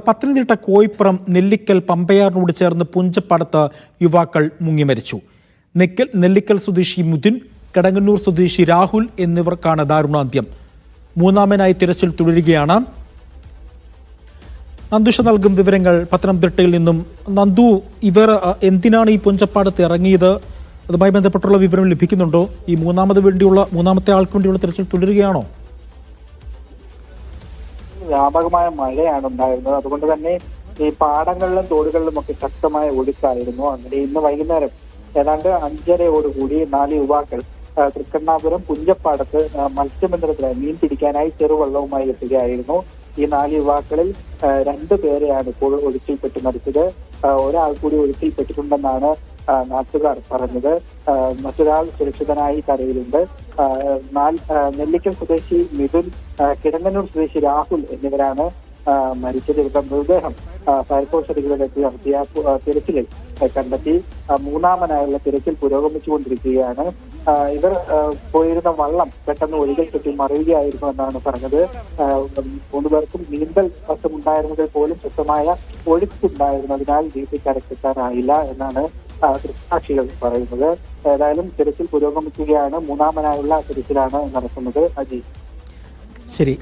പത്തനംതിട്ട കോയിപ്പുറം നെല്ലിക്കൽ പമ്പയാറിനോട് ചേർന്ന് പുഞ്ചപ്പാടത്ത് യുവാക്കൾ മുങ്ങി മരിച്ചു. നെല്ലിക്കൽ സ്വദേശി മുതിൻ, കടങ്ങന്നൂർ സ്വദേശി രാഹുൽ എന്നിവർക്കാണ് ദാരുണാന്ത്യം. മൂന്നാമനായി തിരച്ചിൽ തുടരുകയാണ്. നന്ദുഷ നൽകും വിവരങ്ങൾ പത്തനംതിട്ടയിൽ നിന്നും. നന്ദു, ഇവർ എന്തിനാണ് ഈ പുഞ്ചപ്പാടത്ത് ഇറങ്ങിയത്? അതുമായി ബന്ധപ്പെട്ടുള്ള വിവരം ലഭിക്കുന്നുണ്ടോ? ഈ മൂന്നാമത്തെ ആൾക്ക് വേണ്ടിയുള്ള തിരച്ചിൽ തുടരുകയാണോ? വ്യാപകമായ മഴയാണ് ഉണ്ടായിരുന്നത്. അതുകൊണ്ട് തന്നെ ഈ പാടങ്ങളിലും തോടുകളിലും ഒക്കെ ശക്തമായ ഒഴുക്കായിരുന്നു. അങ്ങനെ ഇന്ന് വൈകുന്നേരം ഏതാണ്ട് 5:30 4 യുവാക്കൾ തൃക്കണ്ണാപുരം പുഞ്ചപ്പാടത്ത് മത്സ്യബന്ധനത്തിനായി മീൻ പിടിക്കാനായി ചെറുവള്ളവുമായി എത്തുകയായിരുന്നു. ഈ 4 യുവാക്കളിൽ 2 പേരെയാണ് ഇപ്പോൾ ഒഴുക്കിൽപ്പെട്ട് മരിച്ചത്. ഒരാൾ കൂടി ഒഴുക്കിൽപ്പെട്ടിട്ടുണ്ടെന്നാണ് നാട്ടുകാർ പറഞ്ഞത്. മറ്റൊരാൾ സുരക്ഷിതനായി കരയിലുണ്ട്. നെല്ലിക്കൽ സ്വദേശി മിഥുൻ, കിടങ്ങന്നൂർ സ്വദേശി രാഹുൽ എന്നിവരാണ് മരിച്ചത്. ഇവരുടെ മൃതദേഹം ഫയർഫോഴ്സ് അധികൃതർ നടത്തിയ തിരച്ചിലിൽ കണ്ടെത്തി. മൂന്നാമനായുള്ള തിരച്ചിൽ പുരോഗമിച്ചുകൊണ്ടിരിക്കുകയാണ്. ഇവർ പോയിരുന്ന വള്ളം പെട്ടെന്ന് ഒഴുകിൽ തെറ്റി മറിയുകയായിരുന്നു എന്നാണ് പറഞ്ഞത്. 3 പേർക്കും നീന്തൽ വശമുണ്ടായിരുന്നതിൽ പോലും ശക്തമായ ഒഴുക്കുണ്ടായിരുന്നതിനാൽ വീട്ടിൽ കരക്കെത്താനായില്ല എന്നാണ് ദൃക്സാക്ഷികൾ പറയുന്നത്. ഏതായാലും തിരച്ചിൽ പുരോഗമിക്കുകയാണ്. മൂന്നാമനായുള്ള തിരച്ചിലാണ് നടക്കുന്നത്. അജി, ശരി.